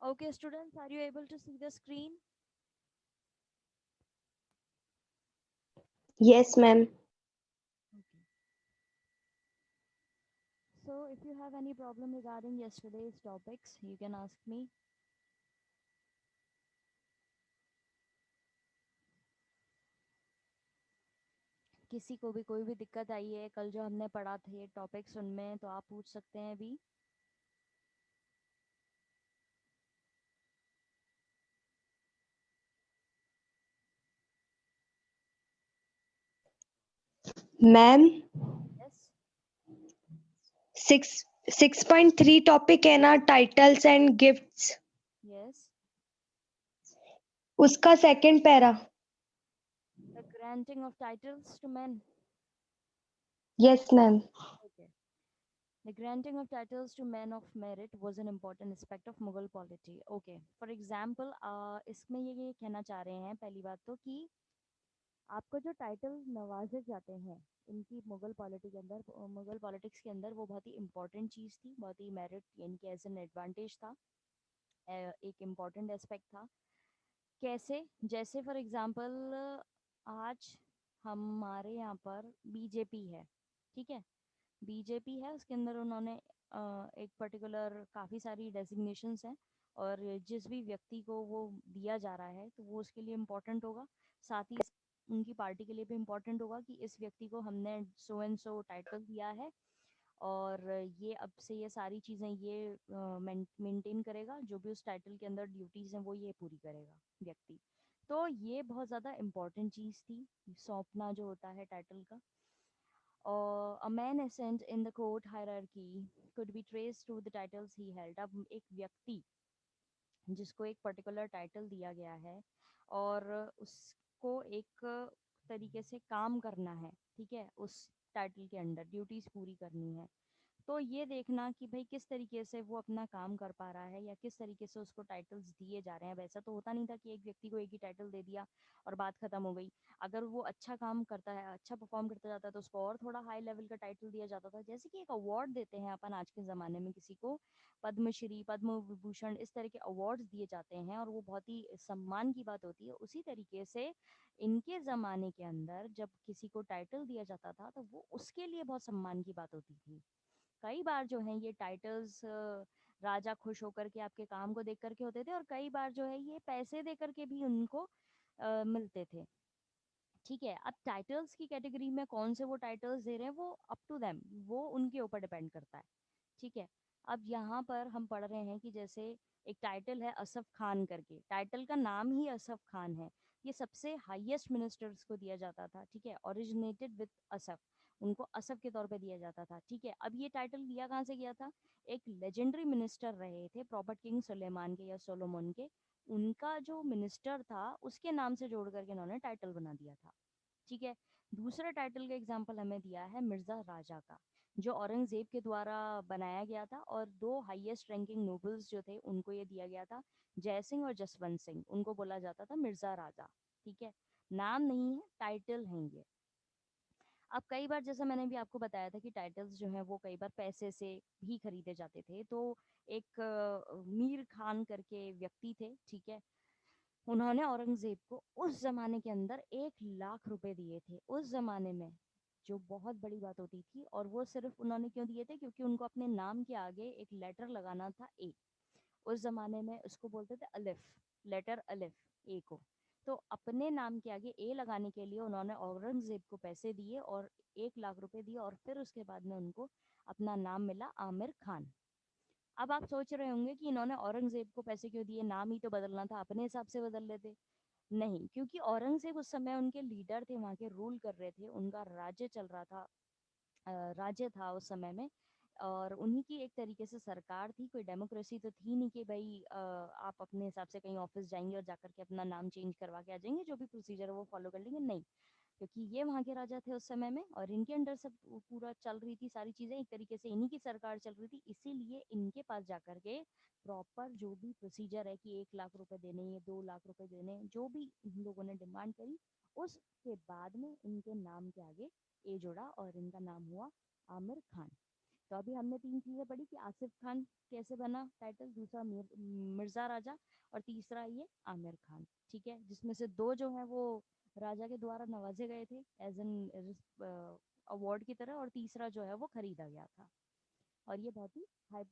Okay, students, are you able to see the screen? Yes, ma'am. Okay. So, if you have any problem regarding yesterday's topics, you can ask me. किसी को भी कोई भी दिक्कत आई है कल जो हमने पढ़ा थे टॉपिक्स उनमें तो आप पूछ सकते हैं अभी. Ma'am yes. 6.3 टॉपिक है ना, टाइटल्स एंड गिफ्ट्स. यस. उसका second para. The granting of titles to men. Yes ma'am. Okay. The granting of titles to men of merit was an important aspect of Mughal polity. Okay. For example, इसमें ये कहना चाह रहे हैं पहली बात तो कि आपको जो टाइटल नवाजे जाते हैं इनकी मुगल पॉलिटी के अंदर मुगल पॉलिटिक्स के अंदर वो बहुत ही इंपॉर्टेंट चीज़ थी, बहुत ही मेरिट यानी कि एज एन एडवांटेज था, एक इम्पॉर्टेंट एस्पेक्ट था. कैसे? जैसे फॉर एग्जांपल आज हमारे यहाँ पर बीजेपी है, ठीक है. बीजेपी है उसके अंदर उन्होंने एक पर्टिकुलर काफ़ी सारी डेजिग्नेशंस हैं और जिस भी व्यक्ति को वो दिया जा रहा है तो वो उसके लिए इम्पोर्टेंट होगा. साथ ही उनकी पार्टी के लिए भी इम्पोर्टेंट होगा कि इस व्यक्ति को हमने सो एंड सो टाइटल दिया है और ये अब से ये सारी चीज़ें ये मेंटेन करेगा, जो भी उस टाइटल के अंदर ड्यूटीज़ हैं वो ये पूरी करेगा व्यक्ति. तो ये बहुत ज़्यादा इम्पोर्टेंट चीज़ थी, सौंपना जो होता है टाइटल का. A man ascent in the court hierarchy could be traced through the titles he held. अब एक व्यक्ति जिसको एक पर्टिकुलर टाइटल दिया गया है और उसको एक तरीके से काम करना है, ठीक है, उस टाइटल के अंडर ड्यूटीज पूरी करनी है. तो ये देखना कि भाई किस तरीके से वो अपना काम कर पा रहा है या किस तरीके से उसको टाइटल्स दिए जा रहे हैं. वैसा तो होता नहीं था कि एक व्यक्ति को एक ही टाइटल दे दिया और बात खत्म हो गई. अगर वो अच्छा काम करता है, अच्छा परफॉर्म करता जाता है तो उसको और थोड़ा हाई लेवल का टाइटल दिया जाता था. जैसे कि एक अवार्ड देते हैं अपन आज के ज़माने में किसी को, पद्मश्री, पद्म विभूषण, इस तरह के अवार्ड्स दिए जाते हैं और वो बहुत ही सम्मान की बात होती है. उसी तरीके से इनके ज़माने के अंदर जब किसी को टाइटल दिया जाता था तो वो उसके लिए बहुत सम्मान की बात होती थी. कई बार जो है ये टाइटल्स राजा खुश होकर के आपके काम को देख करके होते थे और कई बार जो है ये पैसे दे करके भी उनको मिलते थे. ठीक है. अब टाइटल्स की कैटेगरी में कौन से वो टाइटल्स दे रहे हैं वो अप टू देम, वो उनके ऊपर डिपेंड करता है. ठीक है. अब यहाँ पर हम पढ़ रहे हैं कि जैसे एक टाइटल है असफ खान करके, टाइटल का नाम ही असफ खान है. ये सबसे हाईएस्ट मिनिस्टर्स को दिया जाता था, ठीक है, ओरिजिनेटेड विद असफ, उनको असफ के तौर पे दिया जाता था. ठीक है. अब ये टाइटल दिया कहाँ से गया था? एक लेजेंडरी मिनिस्टर रहे थे प्रॉपर्ट किंग सुलेमान के या सोलोमन के, उनका जो मिनिस्टर था उसके नाम से जोड़ करके इन्होंने टाइटल बना दिया था. ठीक है. दूसरा टाइटल का एग्जाम्पल हमें दिया है मिर्जा राजा का, जो औरंगजेब के द्वारा बनाया गया था और दो हाईएस्ट रैंकिंग नोबल्स जो थे उनको ये दिया गया था, जय सिंह और जसवंत सिंह, उनको बोला जाता था मिर्जा राजा. ठीक है. नाम नहीं है, टाइटल हैं ये. अब कई बार जैसा मैंने भी आपको बताया था कि टाइटल्स जो हैं वो कई बार पैसे से भी खरीदे जाते थे. तो एक मीर खान करके व्यक्ति थे, ठीक है, उन्होंने औरंगजेब को उस जमाने के अंदर 1 लाख रुपए दिए थे उस जमाने में, जो बहुत बड़ी बात होती थी. और वो सिर्फ उन्होंने क्यों दिए थे? क्योंकि उनको अपने नाम के आगे एक लेटर लगाना था, ए. उस जमाने में उसको बोलते थे अलिफ, लेटर अलिफ, ए को. तो अपने नाम के आगे ए लगाने के लिए उन्होंने औरंगजेब को पैसे दिए और 1 लाख रुपए दिए और फिर उसके बाद में उनको अपना नाम मिला आमिर खान. अब आप सोच रहे होंगे कि इन्होंने औरंगजेब को पैसे क्यों दिए, नाम ही तो बदलना था, अपने हिसाब से बदल लेते. नहीं, क्योंकि औरंगजेब उस समय उनके लीडर थे, वहाँ के रूल कर रहे थे, उनका राज्य चल रहा था, राज्य था उस समय में. और उन्हीं की एक तरीके से सरकार थी, कोई डेमोक्रेसी तो थी नहीं कि भाई आप अपने हिसाब से कहीं ऑफिस जाएंगे और जाकर के अपना नाम चेंज करवा के आ जाएंगे, जो भी प्रोसीजर है वो फॉलो कर लेंगे. नहीं, क्योंकि ये वहाँ के राजा थे उस समय में और इनके अंडर सब पूरा चल रही थी, सारी चीज़ें एक तरीके से इन्हीं की सरकार चल रही थी. इसीलिए इनके पास जाकर के प्रॉपर जो भी प्रोसीजर है कि 1 लाख रुपए देने या 2 लाख रुपए देने, जो भी इन लोगों ने डिमांड करी, उसके बाद में इनके नाम के आगे ए जोड़ा और इनका नाम हुआ आमिर खान. तो अभी हमने 3 चीज़ें पढ़ी कि आसिफ खान कैसे बना टाइटल, दूसरा मिर्ज़ा राजा, और तीसरा ये आमिर खान। ठीक है, जिसमें से 2 जो हैं वो राजा के द्वारा नवाजे गए थे एज एन अवार्ड की तरह, और तीसरा जो है वो खरीदा गया था। और ये बहुत ही हाई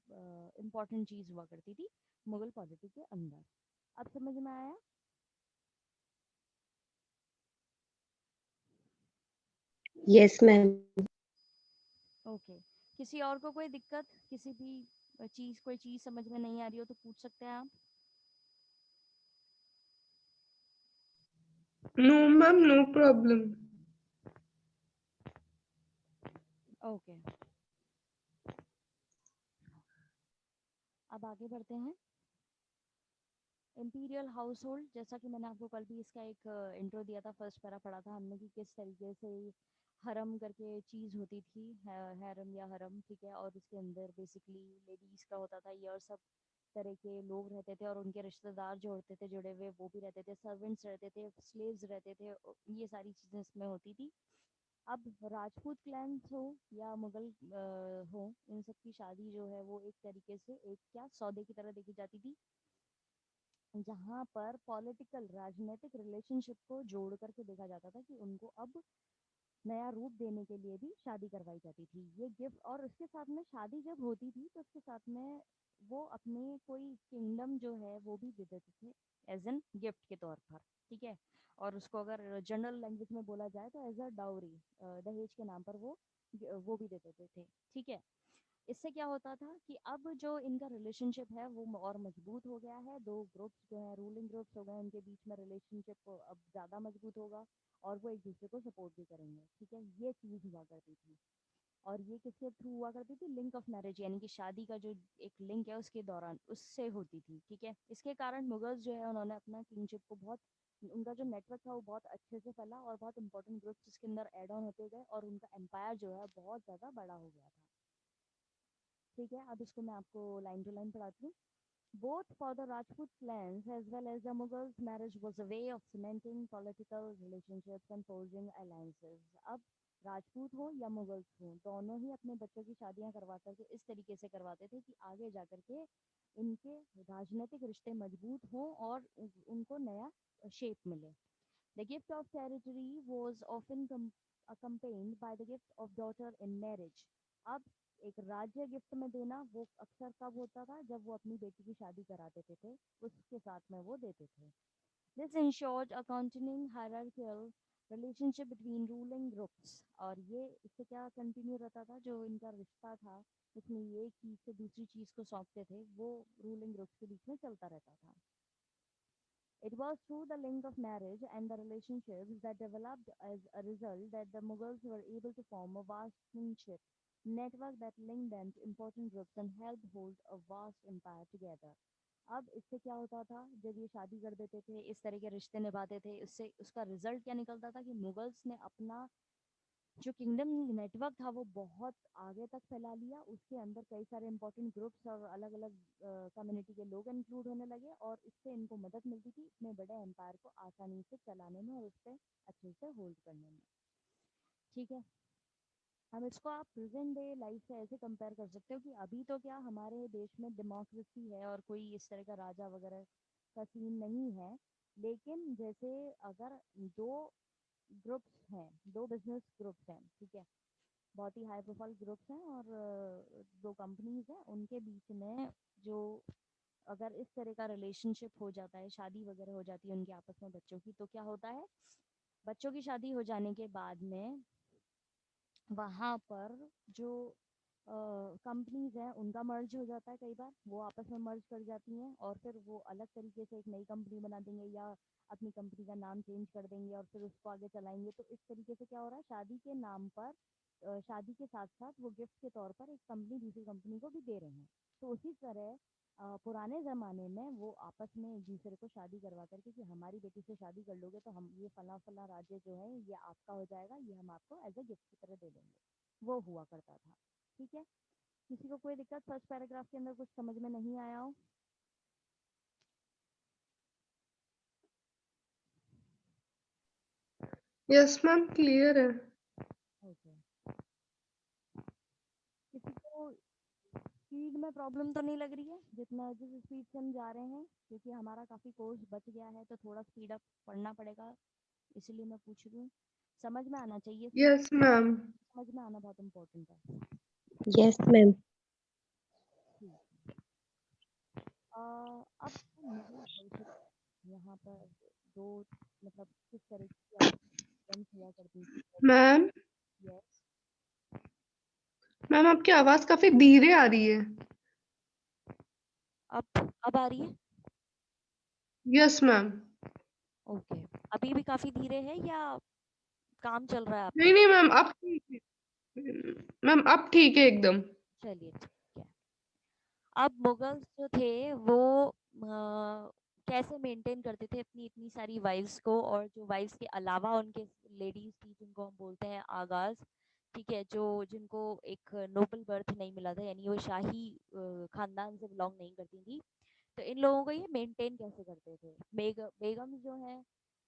इम्पोर्टेंट चीज़ हुआ करती थी मुगल पॉलिटी के अंदर। अब समझ में आया? Yes ma'am. ओके। किसी और को कोई दिक्कत, किसी भी चीज़, कोई चीज़ समझ में नहीं आ रही हो तो पूछ सकते हैं आप। No, ma'am, no problem. Okay, अब आगे बढ़ते हैं। इम्पीरियल हाउस होल्ड, जैसा कि मैंने आपको कल भी इसका एक इंट्रो दिया था, फर्स्ट पैरा पढ़ा था हमने कि किस तरीके से हरम करके चीज़ होती थी, हैरम या हरम, ठीक है। और उसके अंदर बेसिकली लेडीज़ का होता था ये, और सब तरह के लोग रहते थे, और उनके रिश्तेदार जो होते थे जुड़े हुए वो भी रहते थे, सर्वेंट्स रहते थे, स्लेव्स रहते थे, ये सारी चीज़ें इसमें होती थी। अब राजपूत क्लैंस हो या मुगल हो, इन सब की शादी जो है वो एक तरीके से एक क्या सौदे की तरह देखी जाती थी, जहाँ पर पॉलिटिकल राजनीतिक रिलेशनशिप को जोड़ करके देखा जाता था कि उनको अब नया रूप देने के लिए भी शादी करवाई जाती थी। ये गिफ्ट, और उसके साथ में शादी जब होती थी तो उसके साथ में वो अपने कोई किंगडम जो है वो भी दे देते थे एज एन गिफ्ट के तौर पर, ठीक है। और उसको अगर जनरल लैंग्वेज में बोला जाए तो एज अ डाउरी, दहेज के नाम पर वो भी दे देते थे, ठीक है। इससे क्या होता था कि अब जो इनका रिलेशनशिप है वो और मजबूत हो गया है, दो ग्रुप्स जो है रूलिंग ग्रुप्स हो गए, उनके बीच में रिलेशनशिप अब ज़्यादा मजबूत होगा, और वो एक दूसरे को सपोर्ट भी करेंगे, ठीक है। ये चीज़ हुआ करती थी। और ये किसके थ्रू हुआ करती थी? लिंक ऑफ मैरिज, यानी कि शादी का जो एक लिंक है उसके दौरान उससे होती थी, ठीक है। इसके कारण मुगल्स जो है उन्होंने अपना किंगशिप को बहुत, उनका जो नेटवर्क था वो बहुत अच्छे से फैला, और बहुत इंपॉर्टेंट ग्रुप्स इसके अंदर एड ऑन होते गए, और उनका एम्पायर जो है बहुत ज़्यादा बड़ा हो गया था, ठीक है। अब इसको मैं आपको लाइन टू लाइन पढ़ाती हूँ। Both for the Rajput clans as well as the Mughals, marriage was a way of cementing political relationships and forging alliances. अब राजपूत हो या मुगल्स हो, दोनों ही अपने बच्चों की शादियां करवा करके इस तरीके से करवाते थे कि आगे जा करके इनके राजनीतिक रिश्ते मजबूत हों और उनको नया शेप मिले। The gift of territory was often accompanied by the gift of daughter in marriage. अब एक राज्य गिफ्ट में देना वो अक्सर कब होता था? जब वो अपनी बेटी की शादी करा देते थे, उसके साथ में वो देते थे। This ensured a continuing hierarchical relationship between ruling groups, और ये इससे क्या कंटिन्यू रहता था, जो इनका रिश्ता था इसमें ये एक चीज़ से दूसरी चीज़ को सौंपते थे, वो रूलिंग ग्रुप्स के बीच में चलता रहता था। It was through the link of marriage and the relationships that developed as a result that the Mughals were able to form a vast kinship network that linked them to important groups and helped hold a vast empire together. अब इससे क्या होता था? जब ये शादी कर देते थे, इस तरह के रिश्ते निभाते थे, इससे उसका रिजल्ट क्या निकलता था कि मुगल्स ने अपना जो किंगडम नेटवर्क था वो बहुत आगे तक फैला लिया, उसके अंदर कई सारे इंपॉर्टेंट ग्रुप्स और अलग अलग कम्युनिटी के लोग इंक्लूड होने लगे, और इससे इनको मदद मिलती थी इतने बड़े एम्पायर को आसानी से चलाने में और उस पर अच्छे से होल्ड करने में, ठीक है। हम इसको आप प्रेजेंट डे लाइफ से ऐसे कंपेयर कर सकते हो कि अभी तो क्या हमारे देश में डेमोक्रेसी है और कोई इस तरह का राजा वगैरह का सीन नहीं है, लेकिन जैसे अगर दो ग्रुप्स हैं, दो बिजनेस ग्रुप्स हैं, ठीक है, बहुत ही हाई प्रोफाइल ग्रुप्स हैं, और दो कंपनीज हैं, उनके बीच में जो अगर इस तरह का रिलेशनशिप हो जाता है, शादी वगैरह हो जाती है उनके आपस में बच्चों की, तो क्या होता है? बच्चों की शादी हो जाने के बाद में वहाँ पर जो कंपनीज हैं उनका मर्ज हो जाता है, कई बार वो आपस में मर्ज कर जाती हैं, और फिर वो अलग तरीके से एक नई कंपनी बना देंगे या अपनी कंपनी का नाम चेंज कर देंगे और फिर उसको आगे चलाएंगे। तो इस तरीके से क्या हो रहा है, शादी के नाम पर शादी के साथ साथ वो गिफ्ट के तौर पर एक कंपनी दूसरी कंपनी को भी दे रहे हैं। तो उसी तरह पुराने ज़माने में वो आपस में एक दूसरे को शादी करवा करके कि हमारी बेटी से शादी कर लोगे तो हम ये फला फला राज्य जो है ये आपका हो जाएगा, ये हम आपको एज ए गिफ्ट की तरह दे देंगे, वो हुआ करता था, ठीक है। किसी को कोई दिक्कत फर्स्ट पैराग्राफ के अंदर कुछ समझ में नहीं आया हो? Yes, ma'am, clear है. ओके। किसी को स्पीड में प्रॉब्लम तो नहीं लग रही है, जितना जिस स्पीड से हम जा रहे हैं, क्योंकि हमारा काफ़ी कोर्स बच गया है तो थोड़ा स्पीड अप पढ़ना पड़ेगा, इसलिए मैं पूछ रही हूँ। समझ में आना चाहिए स्पीड, Yes, ma'am. समझ में आना बहुत इम्पोर्टेंट है। Yes, ma'am. ठीक। अब मुगल हाउसेस यहाँ पर दो, मतलब किस तरह की आइटम्स हुआ करती थी। Ma'am yes. मैम आपकी आवाज काफी धीरे आ रही है। अब आ रही है? Yes ma'am. ओके। अभी भी काफ़ी धीरे है या काम चल रहा है आपका? नहीं नहीं मैम, अब ठीक है। मैम अब ठीक है एकदम। चलिए ठीक है। अब मुगल्स जो थे वो कैसे मेंटेन करते थे अपनी इतनी सारी वाइफ्स को, और जो वाइफ्स के अलावा उनके लेडीज थी जिनको हम बोलते हैं आगाज, ठीक है, जो जिनको एक नोबल बर्थ नहीं मिला था, यानी वो शाही खानदान से बिलोंग नहीं करती थी, तो इन लोगों को ये मेंटेन कैसे करते थे। बेगम जो है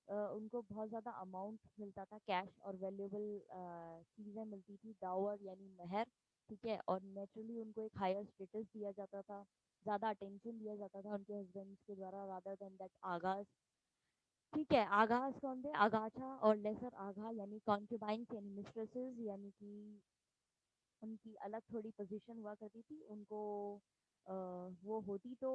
उनको बहुत ज़्यादा अमाउंट मिलता था, कैश और वैल्यूएबल चीज़ें मिलती थी, डावर यानी महर, ठीक है, और नेचुरली उनको एक हायर स्टेटस दिया जाता था, ज़्यादा अटेंशन दिया जाता था उनके हस्बैंड्स के द्वारा रादर देन दैट आगाज, ठीक है। आगाज कौन थे? आगाछा और लेसर आगा यानी कॉन्क्यूबाइंस यानी मिस्ट्रेसेस, यानी कि उनकी अलग थोड़ी पोजीशन हुआ करती थी, उनको वो होती तो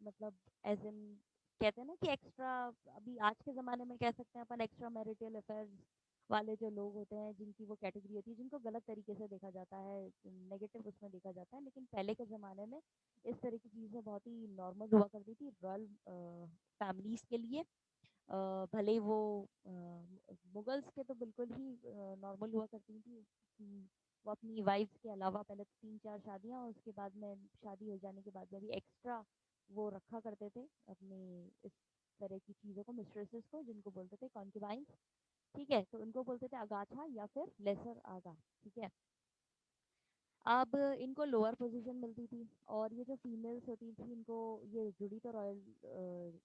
मतलब एज इन, कहते हैं ना कि एक्स्ट्रा, अभी आज के ज़माने में कह सकते हैं अपन एक्स्ट्रा मैरिटल अफेयर्स वाले जो लोग होते हैं, जिनकी वो कैटेगरी होती है, जिनको गलत तरीके से देखा जाता है, नेगेटिव उसमें देखा जाता है, लेकिन पहले के ज़माने में इस तरह की चीज़ें बहुत ही नॉर्मल हुआ करती थी रॉयल फैमिलीज़ के लिए। भले ही वो मुगल्स के तो बिल्कुल ही नॉर्मल हुआ करती थी कि वो अपनी वाइफ्स के अलावा पहले तो 3-4 शादियाँ, और उसके बाद में शादी हो जाने के बाद में भी एक्स्ट्रा वो रखा करते थे अपनी इस तरह की चीज़ों को, मिस्ट्रेसेस को, जिनको बोलते थे कॉन्क्यूबाइंस, ठीक है, तो उनको बोलते थे अगाथा या फिर लेसर आगा, ठीक है। अब इनको लोअर पोजीशन मिलती थी, और ये जो फीमेल्स होती थी इनको, ये जुड़ी तो रॉयल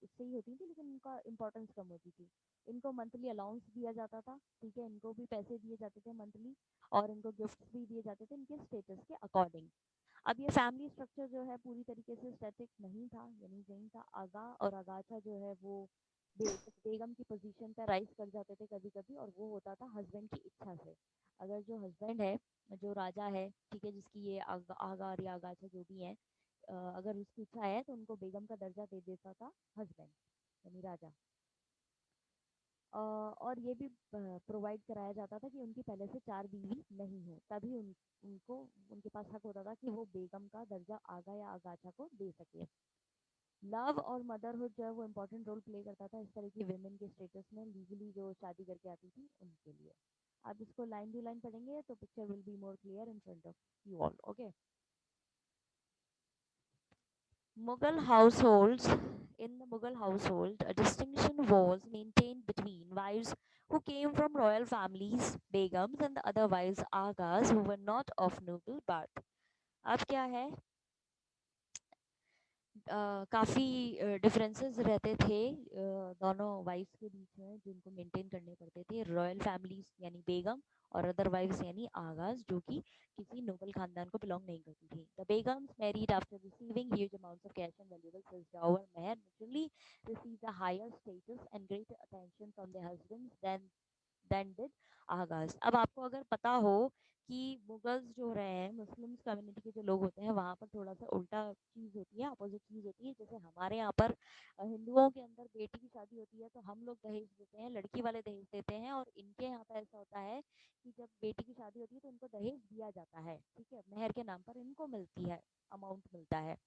इससे ही होती थी, लेकिन इनका इम्पोर्टेंस कम होती थी। इनको मंथली अलाउंस दिया जाता था, ठीक है, इनको भी पैसे दिए जाते थे मंथली, और इनको गिफ्ट्स भी दिए जाते थे इनके स्टेटस के अकॉर्डिंग। अब ये फैमिली स्ट्रक्चर जो है पूरी तरीके से स्टैटिक नहीं था, यानी नहीं था। आगा और अगाचा जो है वो बेगम की पोजीशन पर राइज कर जाते थे कभी कभी, और वो होता था हस्बैंड की इच्छा से। अगर जो हस्बैंड है, जो राजा है, ठीक है, जिसकी ये आगा और या अगाचा जो भी है, अगर उसकी इच्छा है तो उनको बेगम का दर्जा दे देता था हस्बैंड, यानी राजा। और ये भी प्रोवाइड कराया जाता था कि उनकी पहले से 4 बीवी नहीं हो, तभी उनको उनके पास हक होता था कि वो बेगम का दर्जा आगा या आगाछा को दे सके। लव और मदरहुड जो है वो इम्पोर्टेंट रोल प्ले करता था इस तरह की वेमेन के स्टेटस में, लीगली जो शादी करके आती थी उनके लिए। आप इसको लाइन टू लाइन पढ़ेंगे तो picture will be more clear in front of you all, okay. Mughal households. In the Mughal household, a distinction was maintained between wives who came from royal families, begums, and the other wives, agas, who were not of noble birth. अब क्या है, काफ़ी differences रहते थे दोनों wives के बीच में, जिनको मेंटेन करने पड़ते थे। रॉयल फैमिलीज यानी बेगम, और अदर वाइफ्स यानी आगाज, जो कि किसी नोबल खानदान को बिलोंग नहीं करती थी। The begums married after receiving huge amounts of cash and valuables as dower mehr naturally received a higher status and greater attention from their husbands than did आगाज। अब आपको अगर पता हो कि मुगल्स जो रहे हैं, मुस्लिम्स कम्युनिटी के जो लोग होते हैं, वहाँ पर थोड़ा सा उल्टा चीज़ होती है, अपोजिट चीज़ होती है। जैसे हमारे यहाँ पर हिंदुओं के अंदर बेटी की शादी होती है तो हम लोग दहेज देते हैं, लड़की वाले दहेज देते हैं, और इनके यहाँ पर ऐसा होता है कि जब बेटी की शादी होती है तो उनको दहेज दिया जाता है, ठीक है, मेहर के नाम पर इनको मिलती है, अमाउंट मिलता है।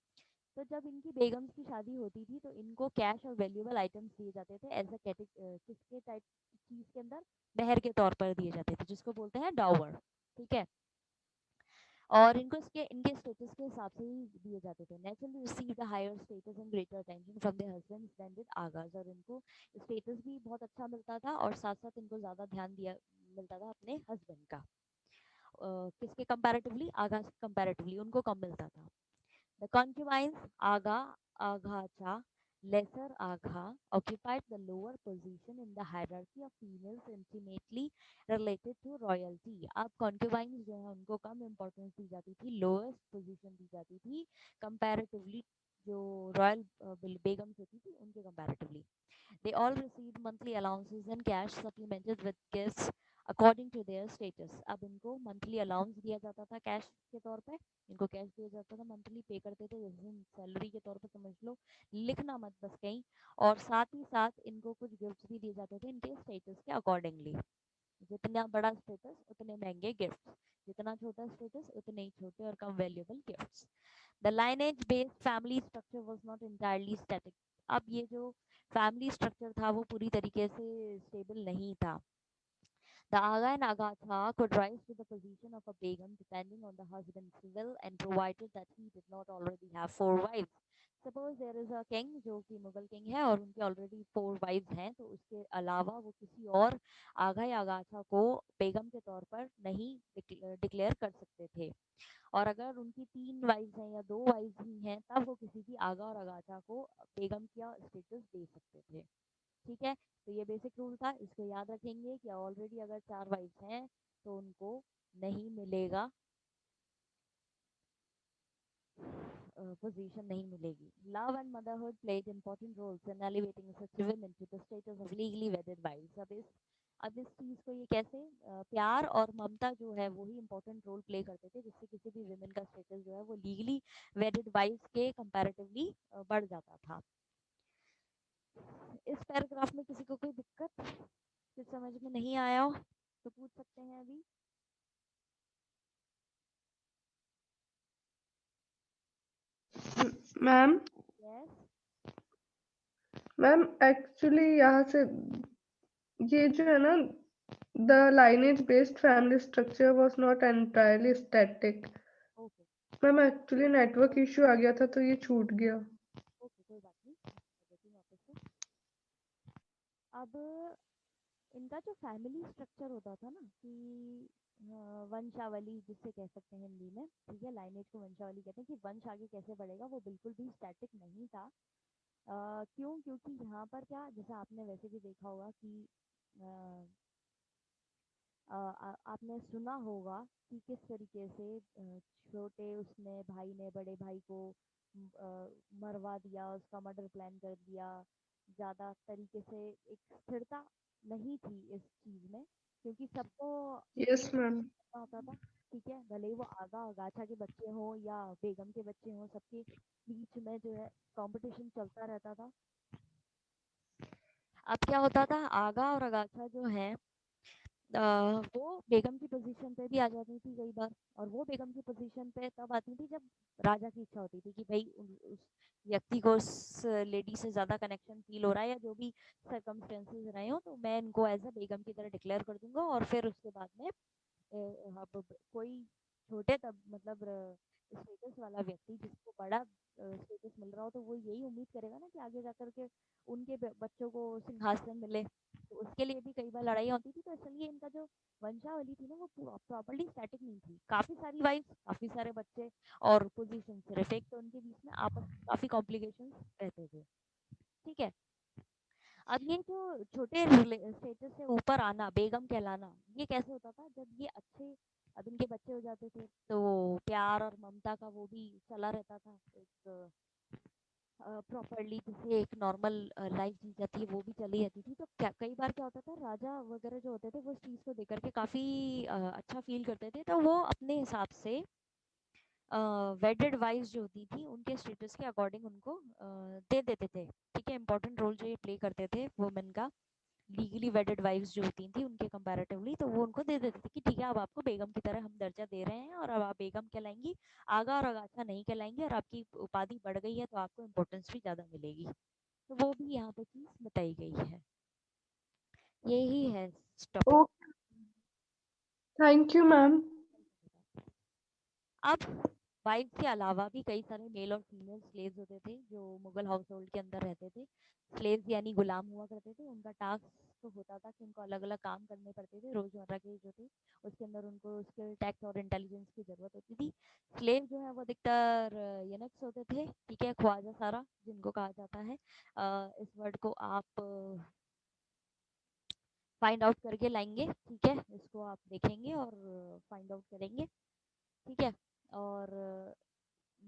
तो जब इनकी बेगम्स की शादी होती थी तो इनको कैश और वैल्यूएबल आइटम्स दिए जाते थे एज अ किसके टाइप चीज़ के अंदर, मेहर के तौर पर दिए जाते थे, जिसको बोलते हैं डावर, ठीक है। और इनको इसके इनके स्टेटस के हिसाब से ही दिए जाते थे। Naturally received higher status and greater attention from their husbands than did आगाज, और इनको स्टेटस भी बहुत अच्छा मिलता था, और साथ साथ इनको ज़्यादा ध्यान दिया मिलता था अपने हस्बैंड का। किसके कंपैरेटिवली? आगाज कंपैरेटिवली उनको कम मिलता था। The concubines agha, aghacha Lesser Agha occupied the lower position in the hierarchy of females intimately related to royalty. अब concubines जो है उनको कम importance दी जाती थी, lowest position दी जाती थी comparatively जो royal begums होती थी उनके comparatively. They all received monthly allowances and cash supplemented with gifts according to their status. अब इनको monthly allowance दिया जाता था cash के तौर पे, इनको cash दिया जाता था, monthly पे करते थे, जैसे सैलरी के तौर पे समझ लो, लिखना मत बस कहीं, और साथ ही साथ इनको कुछ गिफ्ट्स भी दिए जाते थे इनके स्टेटस के अकॉर्डिंगली। जितना बड़ा स्टेटस उतने महंगे गिफ्ट्स, जितना छोटा स्टेटस उतने ही छोटे और कम valuable gifts. The lineage based family structure was not entirely static. अब ये जो फैमिली स्ट्रक्चर था वो पूरी तरीके से स्टेबल नहीं था। The Aga and Agatha could rise to the position of a begum depending on the husband's will and provided that he did not already have four wives. Suppose there is a king जो कि Mughal king है और उनके already four wives हैं, तो उसके अलावा वो किसी और आगा या अगाथा को बेगम के तौर पर नहीं डिक्लेयर कर सकते थे, और अगर उनकी तीन वाइफ्स हैं या दो वाइफ्स ही हैं तब वो किसी भी आगा और अगाथा को बेगम का स्टेटस दे सकते थे। ठीक है, तो ये बेसिक रूल था, इसको याद रखेंगे कि ऑलरेडी अगर चार वाइफ्स हैं तो उनको नहीं मिलेगा, पोजीशन नहीं मिलेगी। Love and motherhood played important roles in elevating such women to the status of legally wedded wives. अब इस चीज़ को ये कैसे, प्यार और ममता जो है वही इंपॉर्टेंट रोल प्ले करते थे, जिससे किसी भी वुमेन का स्टेटस जो है वो लीगली वेडेड वाइफ्स के कंपैरेटिवली बढ़ जाता था। इस पैराग्राफ में किसी को कोई दिक्कत, कुछ समझ में नहीं आया हो तो पूछ सकते हैं अभी। मैम यस, मैम एक्चुअली यहाँ से ये जो है ना, the lineage based family structure was not entirely static. Okay ma'am actually network issue आ गया था तो ये छूट गया। ओके, कोई बात नहीं, देखिए वापस से। अब इनका जो फैमिली स्ट्रक्चर होता था ना कि वंशावली जिससे कह सकते हैं हिंदी में, ठीक है, लाइनेज को वंशावली कहते हैं, कि वंश आगे कैसे बढ़ेगा वो बिल्कुल भी स्टैटिक नहीं था। क्यों? क्योंकि यहाँ पर क्या, जैसे आपने वैसे भी देखा होगा कि आपने सुना होगा कि किस तरीके से छोटे उसने भाई ने बड़े भाई को मरवा दिया, उसका मर्डर प्लान कर दिया। ज़्यादा तरीके से एक स्थिरता नहीं थी इस चीज़ में, क्योंकि सबको यस मैम। पता होता था, ठीक है, भले ही वो आगा अगाथा के बच्चे हों या बेगम के बच्चे हों, सबके बीच में जो है कंपटीशन चलता रहता था। अब क्या होता था, आगा और अगाथा जो है वो बेगम की पोजीशन पे भी आ जाती थी कई बार, और वो बेगम की पोजीशन पे तब आती थी जब राजा की इच्छा होती थी कि भाई उस व्यक्ति को उस लेडी से ज़्यादा कनेक्शन फील हो रहा है या जो भी सर्कमस्टेंसेस रहे हो, तो मैं इनको एज अ बेगम की तरह डिक्लेयर कर दूंगा, और फिर उसके बाद में अब कोई छोटे तब मतलब स्टेटस वाला व्यक्ति जिसको बड़ा स्टेटस मिल रहा हो, तो वो यही उम्मीद करेगा ना कि आगे जाकर के उनके बच्चों को सिंहासन मिले, तो उसके लिए भी कई बार लड़ाई होती थी। तो इसलिए इनका जो वंशावली थी ना वो प्रॉपर्ली स्टैटिक नहीं थी, काफ़ी सारी वाइफ, काफ़ी सारे बच्चे, और पोजीशन सिर्फ एक, तो उनके बीच में आपस में काफ़ी कॉम्प्लिकेशंस रहते थे। ठीक है, अब ये जो छोटे स्टेटस से ऊपर आना, बेगम कहलाना, ये कैसे होता था, जब ये अच्छे, अब इनके बच्चे हो जाते थे तो प्यार और ममता का वो भी चला रहता था, एक प्रॉपरली जैसे एक नॉर्मल लाइफ जी जाती है वो भी चली रहती थी। तो क्या कई बार क्या होता था, राजा वगैरह जो होते थे वो इस चीज़ को देख करके काफ़ी अच्छा फील करते थे, तो वो अपने हिसाब से वेडेड वाइफ्स जो होती थी उनके स्टेटस के अकॉर्डिंग उनको दे देते थे। ठीक है, इंपॉर्टेंट रोल जो ये प्ले करते थे वुमेन का, लीगली वेडेड वाइफ्स जो होती थी उनके कंपैरेटिवली, तो वो उनको दे देते थे कि ठीक है, अब आपको बेगम की तरह हम दर्जा दे रहे हैं और अब आप बेगम कहलाएंगी, आगा और अगाथा नहीं कहलाएंगी, और आपकी उपाधि बढ़ गई है तो आपको इम्पोर्टेंस भी ज़्यादा मिलेगी। तो वो भी यहाँ पे चीज़ बताई गई है। यही है टॉपिक। Thank you ma'am. अब वाइफ के अलावा भी कई सारे मेल और फीमेल स्लेव्स होते थे जो मुगल हाउस होल्ड के अंदर रहते थे। स्लेव्स यानी गुलाम हुआ करते थे। उनका टास्क तो होता था कि उनको अलग अलग काम करने पड़ते थे रोजमर्रा के जो थे। उसके अंदर उनको स्किल, टैक्ट और इंटेलिजेंस की ज़रूरत होती थी। स्लेव जो है वो अधिकतर यूनक्स होते थे, ठीक है, ख्वाजा सारा जिनको कहा जाता है। इस वर्ड को आप फाइंड आउट करके लाएंगे, ठीक है, इसको आप देखेंगे और फाइंड आउट करेंगे, ठीक है। और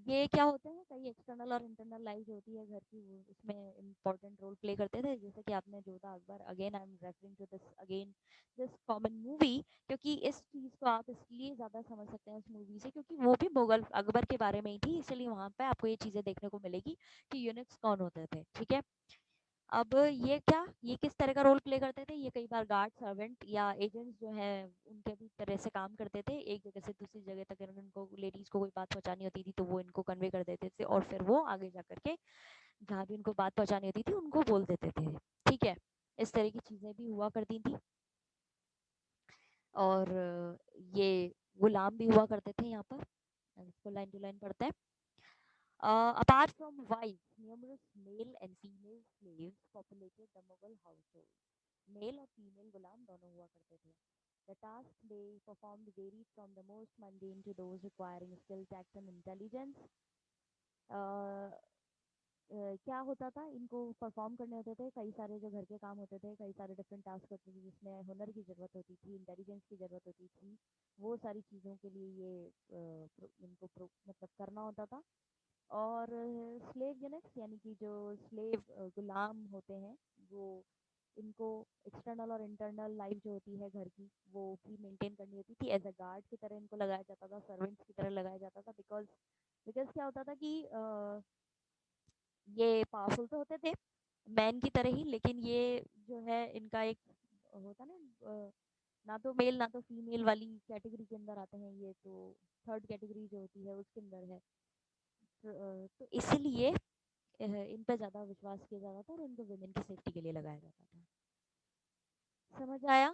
ये क्या होते हैं, कई एक्सटर्नल और इंटरनल लाइफ जो होती है घर की, वो इसमें इम्पोर्टेंट रोल प्ले करते थे। जैसे कि आपने Jodha Akbar, again I am referring to this again, this common movie, क्योंकि इस चीज़ को आप इसलिए ज़्यादा समझ सकते हैं उस मूवी से क्योंकि वो भी मुगल अकबर के बारे में ही थी, इसलिए वहाँ पे आपको ये चीज़ें देखने को मिलेगी कि यूनिक्स कौन होते थे, ठीक है। अब ये किस तरह का रोल प्ले करते थे, ये कई बार गार्ड, सर्वेंट या एजेंट्स जो है उनके भी तरह से काम करते थे। एक जगह से दूसरी जगह तक अगर उनको लेडीज़ को कोई बात पहुंचानी होती थी तो वो इनको कन्वे कर देते थे और फिर वो आगे जा करके जहाँ भी उनको बात पहुंचानी होती थी उनको बोल देते थे, ठीक है। इस तरह की चीज़ें भी हुआ करती थी। और ये गुलाम भी हुआ करते थे यहाँ पर। इसको लाइन टू लाइन पढ़ते हैं। Apart from wives, numerous male and female slaves populated the Mughal household. Male और फीमेल गुलाम दोनों हुआ करते थे। The tasks they performed varied from the most mundane to those requiring skill, tact and intelligence. क्या होता था, इनको परफॉर्म करने होते थे कई सारे जो घर के काम होते थे, कई सारे डिफरेंट टास्क होते थे जिसमें हुनर की ज़रूरत होती थी, इंटेलिजेंस की ज़रूरत होती थी। वो सारी चीज़ों के लिए ये मतलब करना होता था। और स्लेव यूनिट्स यानी कि जो स्लेव गुलाम होते हैं, वो इनको एक्सटर्नल और इंटरनल लाइफ जो होती है घर की वो भी मेंटेन करनी होती थी। एज अ गार्ड की तरह इनको लगाया जाता था, सर्वेंट्स की तरह लगाया जाता था। बिकॉज बिकॉज क्या होता था कि ये पावरफुल तो होते थे मैन की तरह ही, लेकिन ये जो है इनका एक होता ना, ना तो मेल ना तो फीमेल वाली कैटेगरी के अंदर आते हैं, ये तो थर्ड कैटेगरी जो होती है उसके अंदर है। तो इसलिए इन पे ज़्यादा विश्वास किया जाता था और इनको वुमेन की सेफ्टी के लिए लगाया जाता था। समझ आया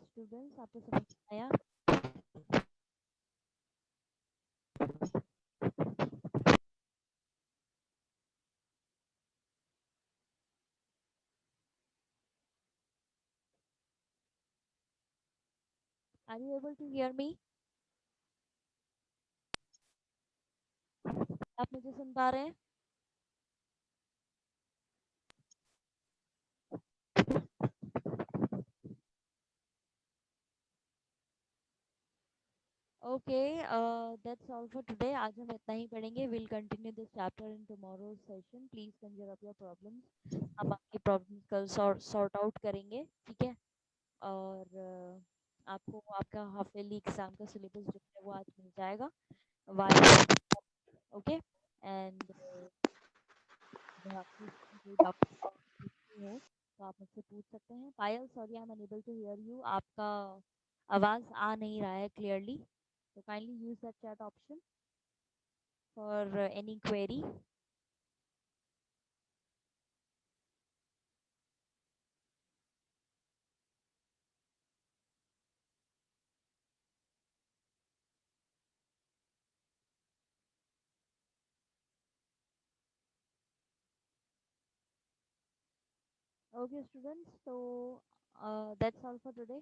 स्टूडेंट्स, आपको समझ आया? Are you able to hear me? आप मुझे सुन पा रहे हैं? Okay, that's all for today. आज हम इतना ही पढ़ेंगे। Will continue this chapter in tomorrow's session. Please consider up your problems. हम आपकी प्रॉब्लम्स कल सॉर्ट आउट करेंगे, ठीक है। और आपको आपका हाफ ईयरली एग्जाम का सिलेबस जो है वो आज मिल जाएगा वाया, ओके। एंड अगर आपको इसमें कोई डाउट पूछनी हो तो आप मुझसे पूछ सकते हैं। Payal, sorry I am unable to hear you. आपका आवाज़ आ नहीं रहा है क्लियरली, तो kindly use that chat option for any query. Okay students, so that's all for today.